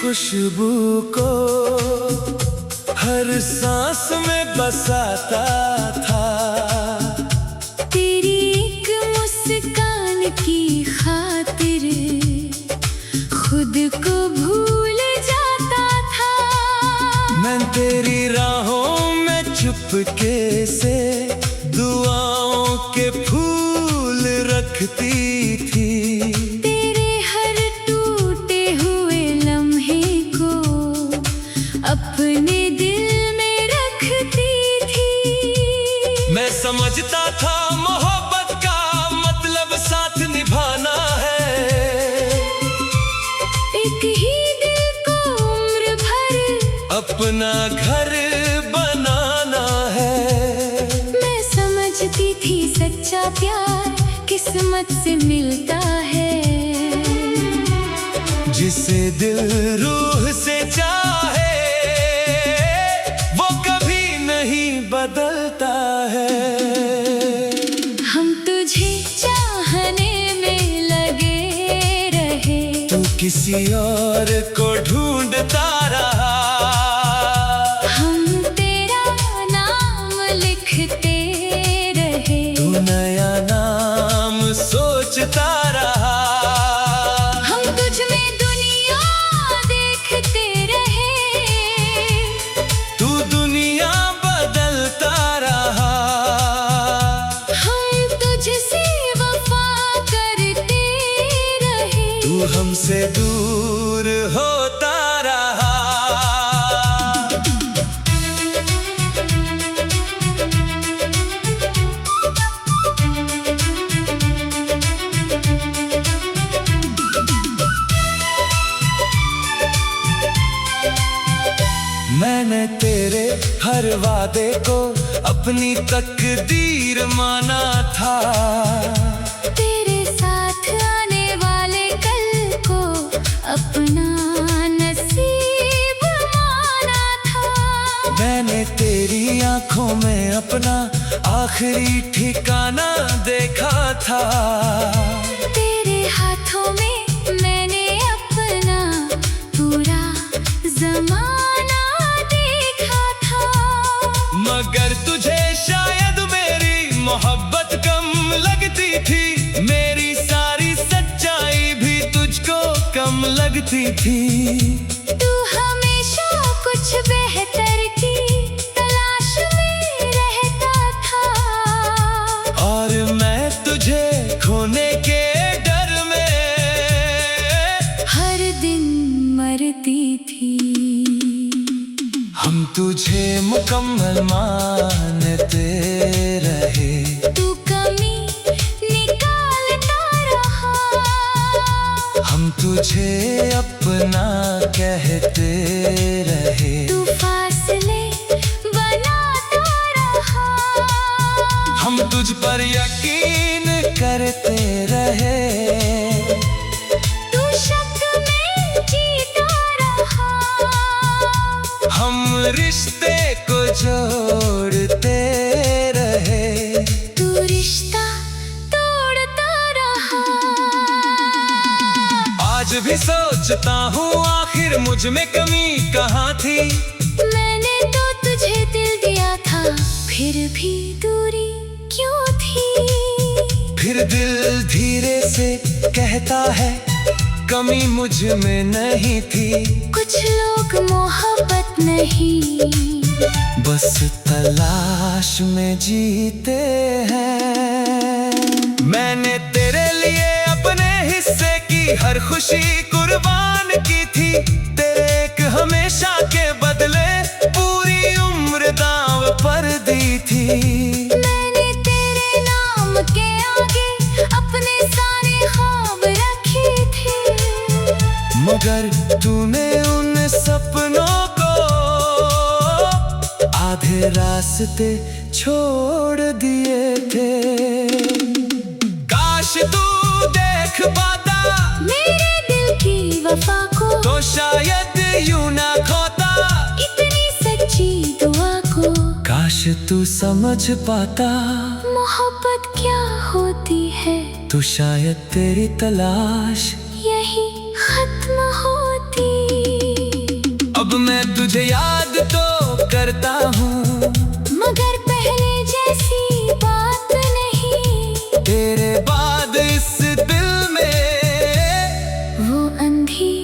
खुशबू को हर सांस में बसाता था। तेरी एक मुस्कान की खातिर खुद को भूल जाता था। मैं तेरी राहों में चुपके से दुआओं के फूल रखती थी। तेरे हर टूटे हुए लम्हे को अपने दिल में रखती थी। मैं समझता था मोहब्बत का मतलब साथ निभाना है। एक ही दिल को उम्र भर अपना घर बनाना है। मैं समझती थी सच्चा प्यार किस्मत से मिलता है। जिसे दिल रूह से चाहे वो कभी नहीं बदलता है। हम तुझे चाहने में लगे रहे, तू किसी और को ढूंढता रहा। हम तेरा नाम लिखते रहे, तू नया नाम सोचता रहा। हम तुझ में दुनिया देखते रहे, तू दुनिया बदलता रहा। हम तुझसे वफा करते रहे, तू हमसे दूर होता रहा। मैंने तेरे हर वादे को अपनी तकदीर माना था। तेरे साथ आने वाले कल को अपना नसीब माना था। मैंने तेरी आंखों में अपना आखिरी ठिकाना देखा था। तेरे हाथों में मैंने अपना पूरा जमाना देखा था। मगर तुझे शायद मेरी मोहब्बत कम लगती थी। मेरी सारी सच्चाई भी तुझको कम लगती थी। तू हमेशा कुछ बेहतर की तलाश में रहता था, और मैं तुझे खोने के डर में हर दिन मरती थी। हम तुझे मुकम्मल मानते रहे। तू कमी निकालता रहा, हम तुझे अपना कहते रहे। तू फासले बनाता रहा। हम तुझ पर यकीन करते रहे। तू शक में जीता रहा, हम रिश्ते को जोड़ते रहे। तू रिश्ता तोड़ता रहा। आज भी सोचता हूँ आखिर मुझ में कमी कहाँ थी। मैंने तो तुझे दिल दिया था, फिर भी दूरी क्यों थी। फिर दिल धीरे से कहता है कमी मुझ में नहीं थी। कुछ लोग मोहब्बत नहीं, बस तलाश में जीते हैं। मैंने तेरे लिए अपने हिस्से की हर खुशी कुर्बान की थी। तेरे एक हमेशा के बदले पूरी उम्र दांव पर दी थी। मैंने तेरे नाम के आगे अपने सारे ख्वाब रखे थे, मगर तूने उन सपनों को आधे रास्ते छोड़ दिए थे। काश तू देख पाता मेरे दिल की वफा को, तो शायद यूं ना खोता इतनी सच्ची दुआ को। काश तू समझ पाता मोहब्बत क्या होती है, तो शायद तेरी तलाश यही खत्म होती। तुझे याद तो करता हूँ, मगर पहले जैसी बात नहीं। तेरे बाद इस दिल में वो अंधी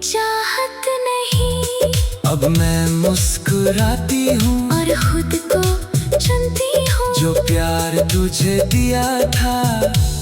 चाहत नहीं। अब मैं मुस्कुराती हूँ और खुद को चुनती हूँ। जो प्यार तुझे दिया था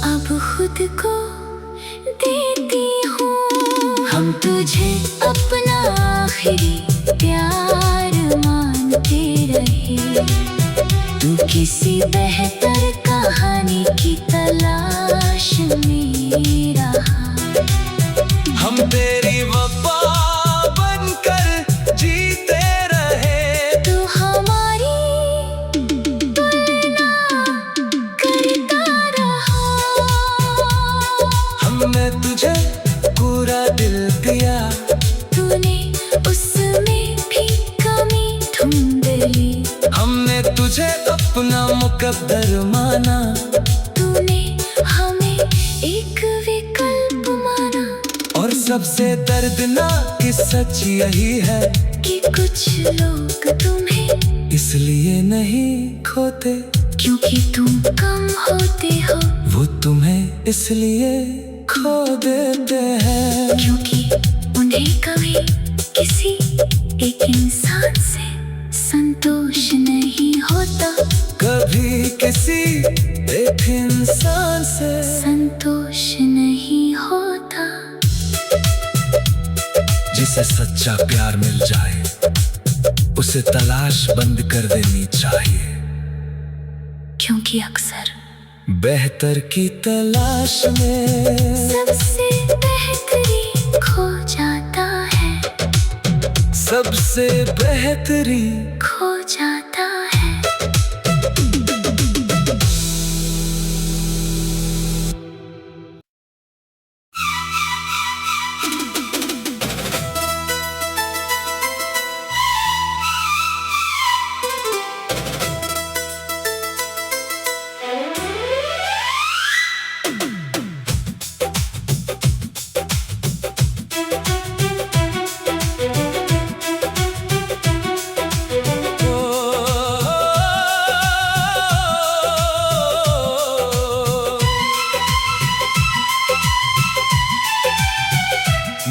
अब खुद को देती हूँ। हम तुझे अपना आखिरी प्यार मानते रहे। तू किसी बेहतर कहानी की तलाश में रहा। हम तेरी वफा बनकर जीते रहे। तू हमारी तुलना करता रहा। हमने तुझे पूरा दिल दिया, तूने उसमें भी कमी ढूंढ ली। हमने तुझे अपना मुकद्दर माना। तूने हमें एक विकल्प माना। और सबसे दर्दनाक सच यही है कि कुछ लोग तुम्हें इसलिए नहीं खोते क्योंकि तुम कम होते हो। वो तुम्हें इसलिए खो देते हैं क्योंकि उन्हें कभी किसी एक इंसान से संतोष नहीं होता। कभी किसी एक इंसान से संतोष नहीं होता। जिसे सच्चा प्यार मिल जाए उसे तलाश बंद कर देनी चाहिए। क्योंकि अक्सर बेहतर की तलाश में सबसे बेहतरीन खो जाता है। सबसे बेहतरीन खो जाता है।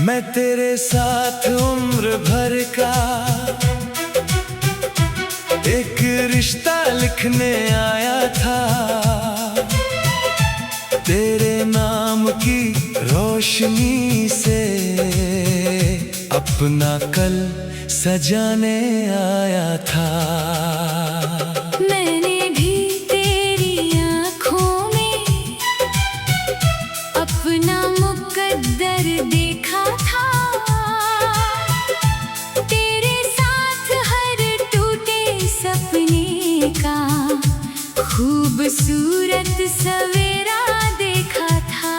मैं तेरे साथ उम्र भर का एक रिश्ता लिखने आया था। तेरे नाम की रोशनी से अपना कल सजाने आया था। मैंने भी तेरी आँखों में अपना मुकद्दर देखा था। तेरे साथ हर टूटे सपने का खूबसूरत सवेरा देखा था।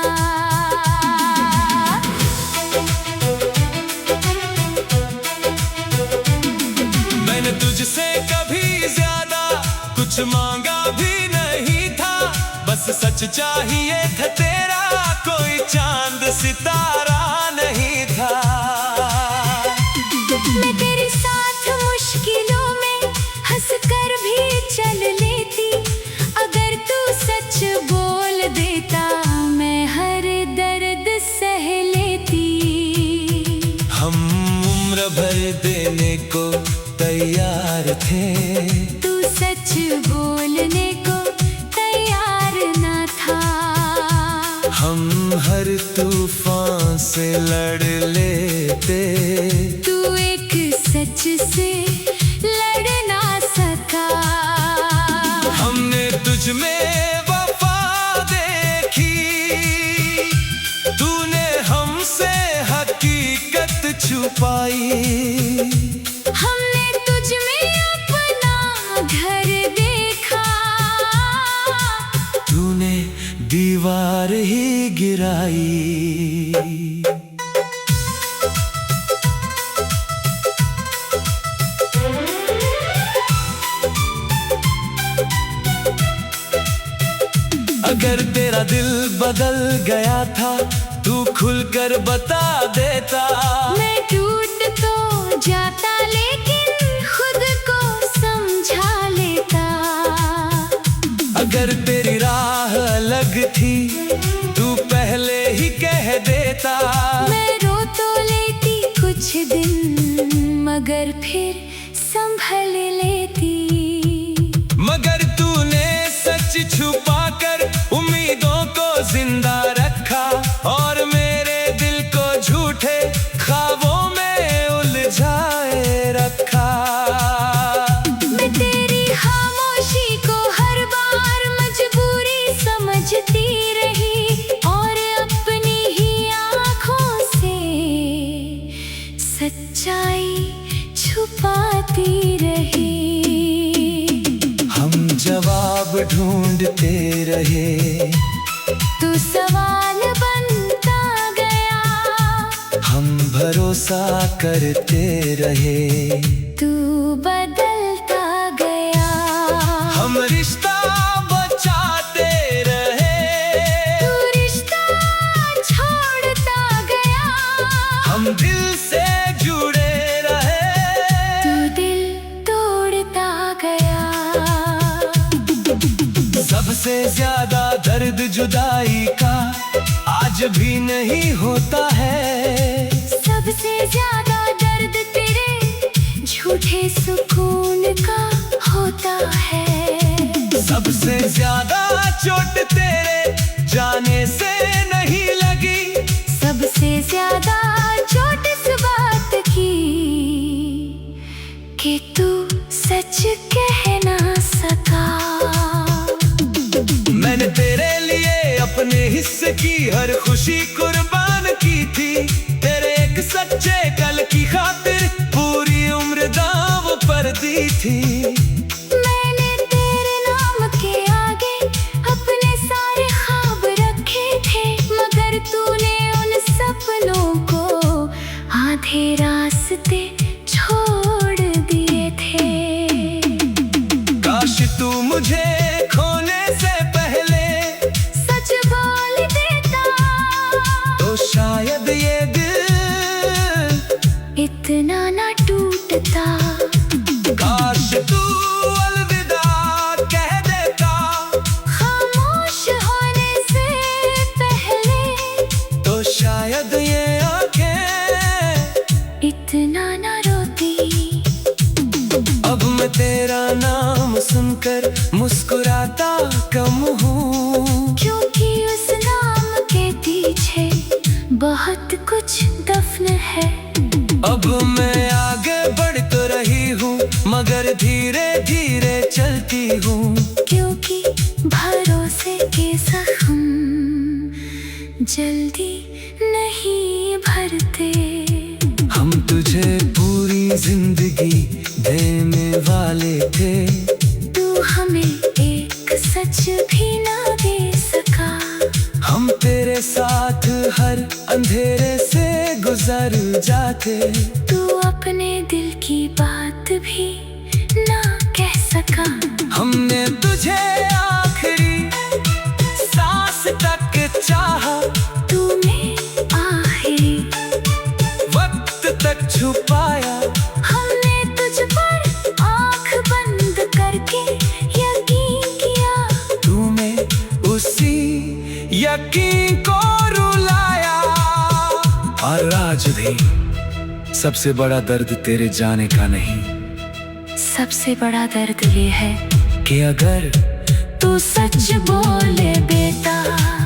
मैंने तुझसे कभी ज्यादा कुछ मांगा भी नहीं था। बस सच चाहिए था तेरा, कोई चांद सितारा नहीं था। मैं तेरे साथ मुश्किलों में हंसकर भी चल लेती। अगर तू सच बोल देता मैं हर दर्द सह लेती। हम उम्र भर देने को तैयार थे। तू सच बोलने को तैयार ना था। हम हर तूफान से लड़ लेते। तू एक सच से लड़ ना सका। हमने तुझ में वफा देखी, तूने हमसे हकीकत छुपाई। हमने तुझ में अपना घर देखा। तूने दीवार ही गिराई। अगर तेरा दिल बदल गया था तू खुलकर बता देता। मैं टूट तो जाता लेकिन खुद को समझा लेता। अगर तेरी राह अलग थी तू पहले ही कह देता। मैं रो तो लेती कुछ दिन मगर फिर संभल लेती। मगर तूने सच छुपा कर उम्मीदों को जिंदा रखा और मेरे दिल को झूठे ख्वाबों में उलझाए रखा। मैं तेरी खामोशी को हर बार मजबूरी समझती रही और अपनी ही आँखों से सच्चाई छुपाती रही। हम जवाब ढूंढते रहे, तू सवाल बनता गया। हम भरोसा करते रहे, तू बदलता गया। हम रिश्ता बचाते रहे, तू रिश्ता छोड़ता गया। हम दिल से जुड़े रहे, तू दिल तोड़ता गया। सबसे ज्यादा दर्द जुदाई का आज भी नहीं होता है। सबसे ज्यादा दर्द तेरे झूठे सुकून का होता है। सबसे ज्यादा चोट तेरे जाने से नहीं लगी। सबसे ज्यादा चोट इस बात की कि तू सच कह ना सका। मैंने तेरे लिए अपने हिस्से की हर खुशी कुर्बान की थी। तेरे एक सच्चे कल की खातिर पूरी उम्र दांव पर दी थी। मैंने तेरे नाम के आगे अपने सारे ख्वाब रखे थे मगर तूने उन सपनों को आधे रास्ते छोड़ दिए थे। काश तू मुझे खोने से पहले सच बोल देता तो शायद ये दिल इतना ना टूटता। काश तू अलविदा कह देता खामोश होने से पहले तो शायद ये आंखें इतना ना रोती। अब मैं तेरा नाम सुनकर मुस्कुराता कम हूँ, क्योंकि उस नाम के पीछे बहुत कुछ दफन है। अब मैं आगे बढ़ तो रही हूँ मगर धीरे धीरे चलती हूँ। क्योंकि भरोसे के जख्म जल्दी नहीं भरते। हम तुझे पूरी जिंदगी देने वाले थे, तू हमें एक सच भी ना दे सका। हम तेरे साथ हर अंधेरे से गुजर जाते। तू अपने दिल की बात भी ना कह सका। हमने तुझे आखिरी सांस तक चाहा, तूने आखिरी वक्त तक छुपाया। हमने तुझ पर आँख बंद करके यकीन किया। तूने उसी यकीन को रुलाया। और आज भी सबसे बड़ा दर्द तेरे जाने का नहीं, सबसे बड़ा दर्द ये है कि अगर तू सच बोले बेटा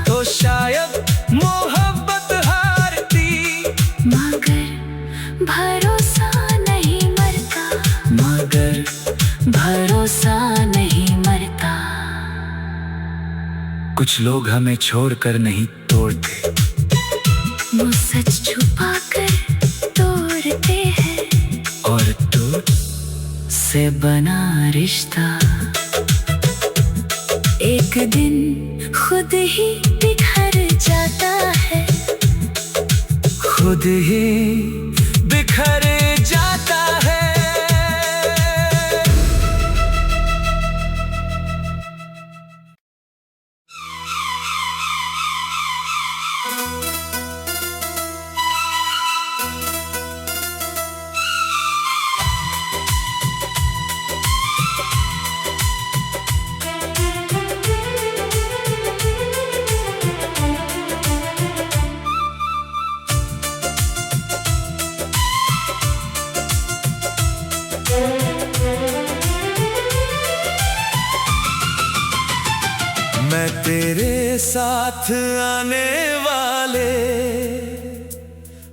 तो शायद मोहब्बत हारती। मगर भरोसा नहीं मरता। मगर भरोसा नहीं मरता। कुछ लोग हमें छोड़कर नहीं तोड़ते, वो सच छुपा कर तोड़ते हैं। और टूट से बना रिश्ता एक दिन खुद ही बिखर जाता है। खुद ही बिखर जाता है। मैं तेरे साथ आने वाले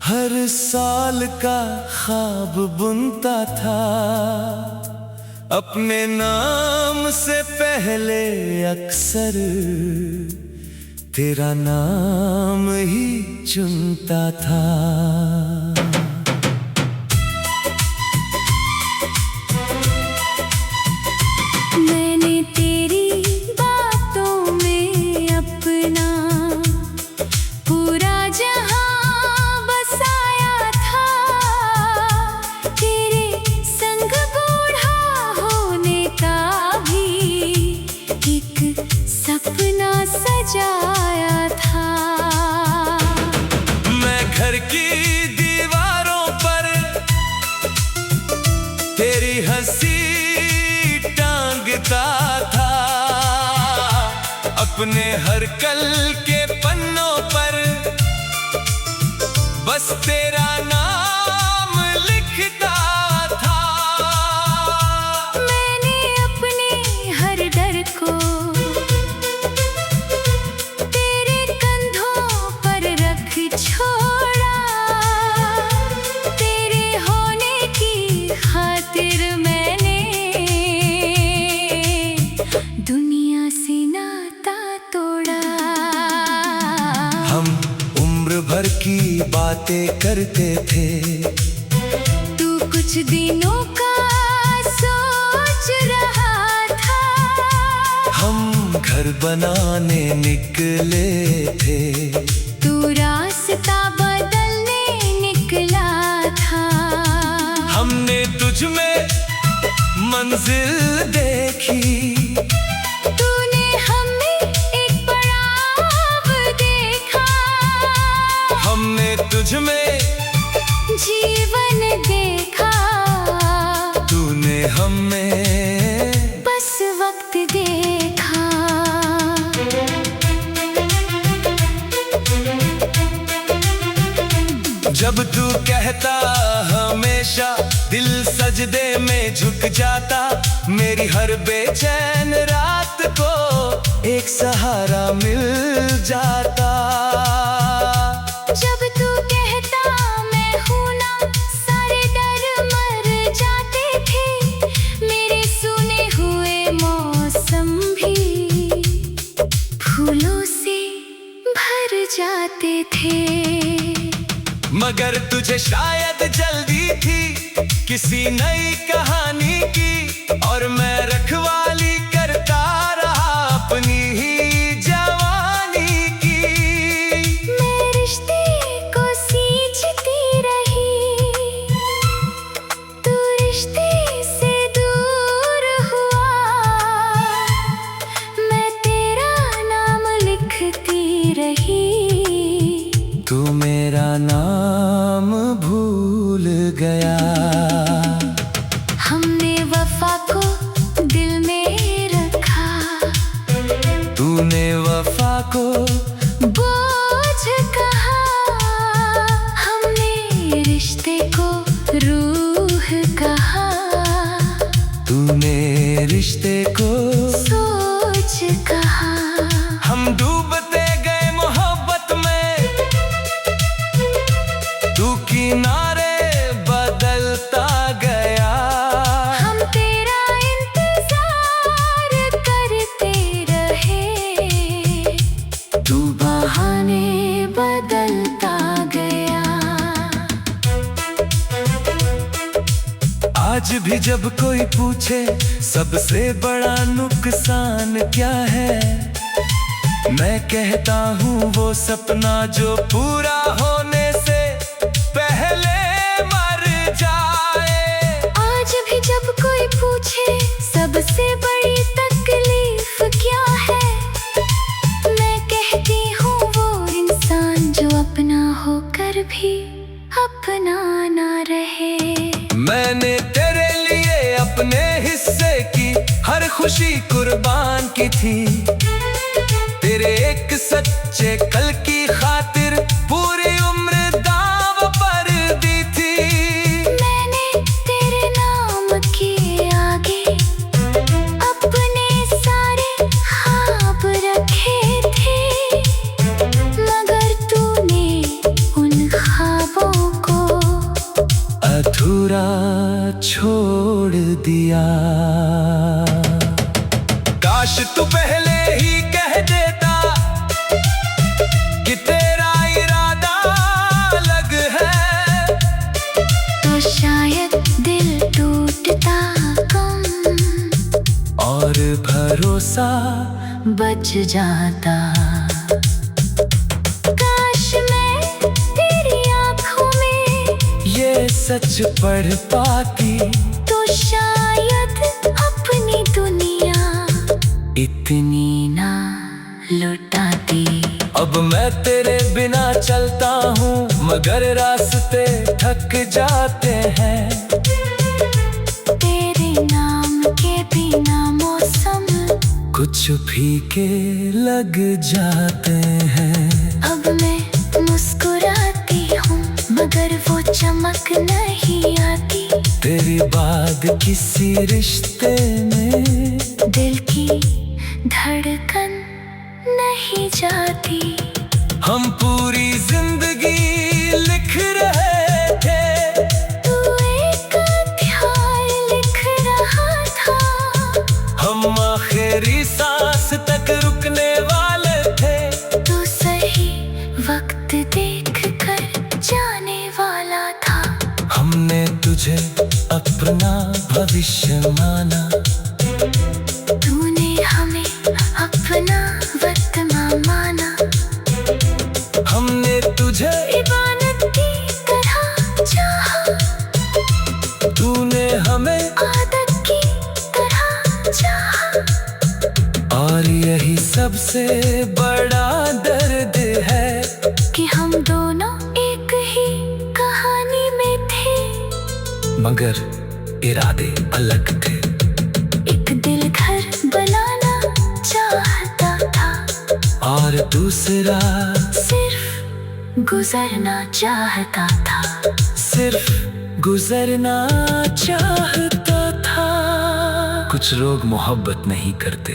हर साल का ख्वाब बुनता था, अपने नाम से पहले अक्सर तेरा नाम ही चुनता था। मैंने तेरी बातों में अपना पूरा जहां बसाया था, तेरे संग बूढ़ा होने का भी एक सपना सजाया था। मैं घर की दीवारों पर तेरी हंसी टांगता था, अपने हर कल के पन्नों पर बस तेरा नाम लिखता था। मैंने अपने हर डर को तेरे कंधों पर रख छोड़ा, तेरे होने की खातिर मैंने दुनिया से नाता तोड़ा। हम उम्र भर की बातें करते थे, तू कुछ दिनों का सोच रहा था, हम घर बनाने निकले थे, तू रास्ता बदलने निकला था। हमने तुझ में मंजिल देखी, तूने हमें एक पड़ाव देखा, हमने तुझ में जीवन देखा, तूने हमें बस वक्त देखा। जब तू कहता हमेशा दिल सजदे में झुक जाता, मेरी हर बेचैन रात को एक सहारा मिल जाता। जब तू कहता मैं हूं ना, सारे डर मर जाते थे, मेरे सुने हुए मौसम भी फूलों से भर जाते थे। मगर तुझे शायद जल्दी थी किसी नई कहानी की, और मैं रखवाली करता रहा अपनी ही जवानी की। मैं रिश्ते को सींचती रही, तू रिश्ते से दूर हुआ, मैं तेरा नाम लिखती रही, तू मेरा नाम भूल गया। हमने वफा को दिल में रखा, तूने वफा को बोझ कहा, हमने रिश्ते को रूह कहा, तूने रिश्ते को सोच कहा। हम डूबते गए मोहब्बत में, तू किनारे बदलता गया, हम तेरा इंतजार करते रहे, तू बहाने बदलता गया। आज भी जब कोई पूछे सबसे बड़ा नुकसान क्या है, मैं कहता हूँ वो सपना जो पूरा होने से पहले मर जाए। आज भी जब कोई पूछे सबसे बड़ी तकलीफ क्या है, मैं कहती हूँ वो इंसान जो अपना होकर भी अपना ना रहे। मैंने तेरे लिए अपने हिस्से की हर खुशी कुर्बान की थी, तेरे एक सच्चे कल की खातिर पूरी उम्र दांव पर दी थी। मैंने तेरे नाम के आगे अपने सारे ख्वाब रखे, तू पहले ही कह देता कि तेरा इरादा अलग है, तो शायद दिल टूटता कम और भरोसा बच जाता। काश मैं तेरी आंखों में ये सच पढ़ पाती, तो शायद अपनी दुनिया इतनी ना लुटाती। अब मैं तेरे बिना चलता हूँ मगर रास्ते थक जाते हैं, तेरे नाम के बिना मौसम कुछ फीके लग जाते हैं। अब मैं मुस्कुराती हूँ मगर वो चमक नहीं आती, तेरे बाद किसी रिश्ते में दिल की धड़कन नहीं जाती। हम पूरी जिंदगी लिख रहे थे, तू एक अध्याय लिख रहा था, हम आखिरी सांस तक रुकने वाले थे, तू सही वक्त देख कर जाने वाला था। हमने तुझे अपना भविष्य माना, तूने हमें अपना वर्तमान माना, हमने तुझे इबादत की तरह चाहा, तूने हमें, आदत की तरह चाहा। और यही सबसे बड़ा दर्द है कि हम दोनों एक ही कहानी में थे, मगर इरादे अलग थे। एक दिल घर बनाना चाहता था और दूसरा सिर्फ गुजरना चाहता था, सिर्फ गुजरना चाहता था। कुछ लोग मोहब्बत नहीं करते,